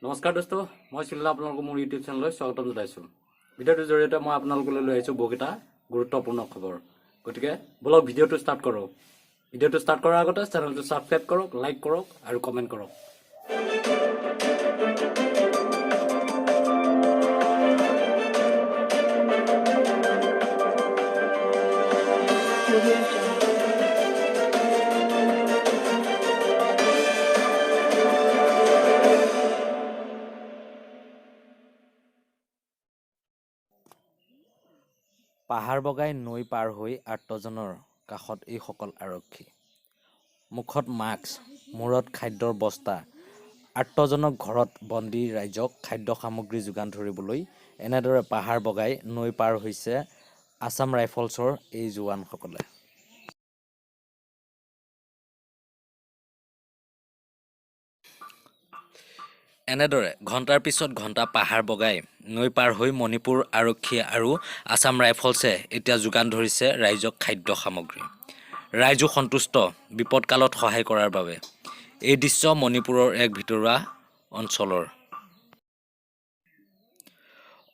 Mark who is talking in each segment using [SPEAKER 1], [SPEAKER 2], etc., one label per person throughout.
[SPEAKER 1] নমস্কাৰ দোস্ত, মই চিল্লা আপোনালোকক মোৰ ইউটিউব চেনেললৈ স্বাগতম জনাইছোঁ। ভিডিঅ'টোৰ জৰিয়তে মই আপোনালোকলৈ লৈ আহিছোঁ বহুকেইটা গুৰুত্বপূৰ্ণ খবৰ। গতিকে বলক ভিডিঅ'টো ষ্টাৰ্ট কৰোঁ। ভিডিঅ'টো ষ্টাৰ্ট কৰাৰ আগতে চেনেলটো ছাবস্ক্ৰাইব কৰক, লাইক কৰক আৰু কমেণ্ট কৰক। পাহাৰ বগাই নৈ পাৰ হৈ আৰ্তজনৰ কাষত এইসকল আৰক্ষী। মুখত মাস্ক, মূৰত খাদ্যৰ বস্তা। আৰ্তজনক ঘৰত বন্দী ৰাইজক খাদ্য সামগ্ৰী যোগান ধৰিবলৈ এনেদৰে পাহাৰ বগাই নৈ পাৰ হৈছে আছাম ৰাইফলছৰ এই জোৱানসকলে। এনেদৰে ঘণ্টাৰ পিছত ঘণ্টা পাহাৰ বগাই নৈ পাৰ হৈ মণিপুৰ আৰক্ষী আৰু আছাম ৰাইফলছে এতিয়া যোগান ধৰিছে ৰাইজক খাদ্য সামগ্ৰী। ৰাইজো সন্তুষ্ট বিপদকালত সহায় কৰাৰ বাবে। এই দৃশ্য মণিপুৰৰ এক ভিতৰুৱা অঞ্চলৰ।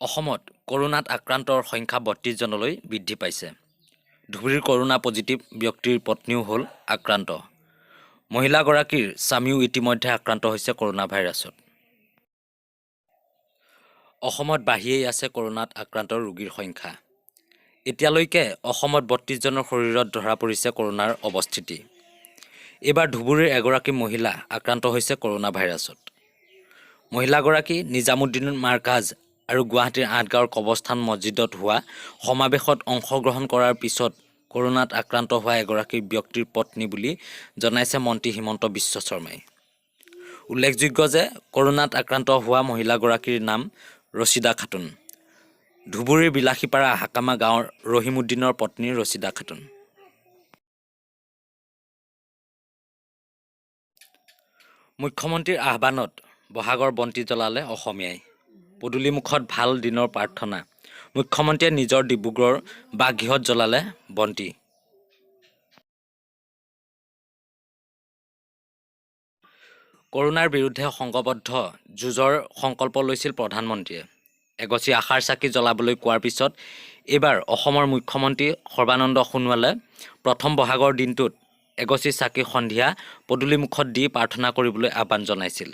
[SPEAKER 1] অসমত কৰোনাত আক্ৰান্তৰ সংখ্যা ৩২ জনলৈ বৃদ্ধি পাইছে। ধুবুৰীৰ কৰোনা পজিটিভ ব্যক্তিৰ পত্নীও হ'ল আক্ৰান্ত। মহিলাগৰাকীৰ স্বামীও ইতিমধ্যে আক্ৰান্ত হৈছে কৰোনা ভাইৰাছত। অসমত বাঢ়িয়েই আছে কৰোনাত আক্ৰান্ত ৰোগীৰ সংখ্যা। এতিয়ালৈকে অসমত ৩২ জনৰ শৰীৰত ধৰা পৰিছে কৰোনাৰ অৱস্থিতি। এইবাৰ ধুবুৰীৰ এগৰাকী মহিলা আক্ৰান্ত হৈছে কৰোনা ভাইৰাছত। মহিলাগৰাকী নিজামুদ্দিন মাৰ্কাজ আৰু গুৱাহাটীৰ ৮ গাঁৱৰ কবৰস্থান মছজিদত হোৱা সমাৱেশত অংশগ্ৰহণ কৰাৰ পিছত কৰোনাত আক্ৰান্ত হোৱা এগৰাকী ব্যক্তিৰ পত্নী বুলি জনাইছে মন্ত্ৰী হিমন্ত বিশ্ব শৰ্মাই। উল্লেখযোগ্য যে কৰোনাত আক্ৰান্ত হোৱা মহিলাগৰাকীৰ নাম ৰছিদা খাতুন। ধুবুৰীৰ বিলাসীপাৰা হাকামা গাঁৱৰ ৰহিমউদ্দিনৰ পত্নী ৰছিদা খাতুন। মুখ্যমন্ত্ৰীৰ আহ্বানত বহাগৰ বন্তি জ্বলালে অসমীয়াই। পদূলিমুখত ভাল দিনৰ প্ৰাৰ্থনা। মুখ্যমন্ত্ৰীয়ে নিজৰ ডিব্ৰুগড়ৰ বাগগৃহত জ্বলালে বন্তি। কৰোনাৰ বিৰুদ্ধে সংঘবদ্ধ যুঁজৰ সংকল্প লৈছিল প্ৰধানমন্ত্ৰীয়ে। এগছি আশাৰ চাকি জ্বলাবলৈ কোৱাৰ পিছত এইবাৰ অসমৰ মুখ্যমন্ত্ৰী সৰ্বানন্দ সোণোৱালে প্ৰথম বহাগৰ দিনটোত এগছি চাকি সন্ধিয়া পদূলিমুখত দি প্ৰাৰ্থনা কৰিবলৈ আহ্বান জনাইছিল।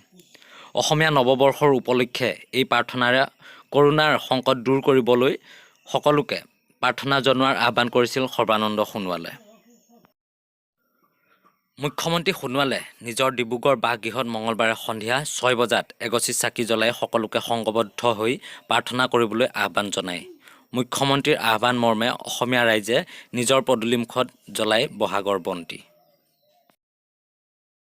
[SPEAKER 1] অসমীয়া নৱবৰ্ষৰ উপলক্ষে এই প্ৰাৰ্থনাৰে কৰোনাৰ সংকট দূৰ কৰিবলৈ সকলোকে প্ৰাৰ্থনা জনোৱাৰ আহ্বান কৰিছিল সৰ্বানন্দ সোণোৱালে। মুখ্যমন্ত্ৰী সোণোৱালে নিজৰ ডিব্ৰুগড় বাসগৃহত মঙলবাৰে সন্ধিয়া ৬ বজাত এগছি চাকি জ্বলাই সকলোকে সংঘবদ্ধ হৈ প্ৰাৰ্থনা কৰিবলৈ আহ্বান জনায়। মুখ্যমন্ত্ৰীৰ আহ্বান মৰ্মে অসমীয়া ৰাইজে নিজৰ পদূলিমুখত জ্বলাই বহাগৰ বন্তি।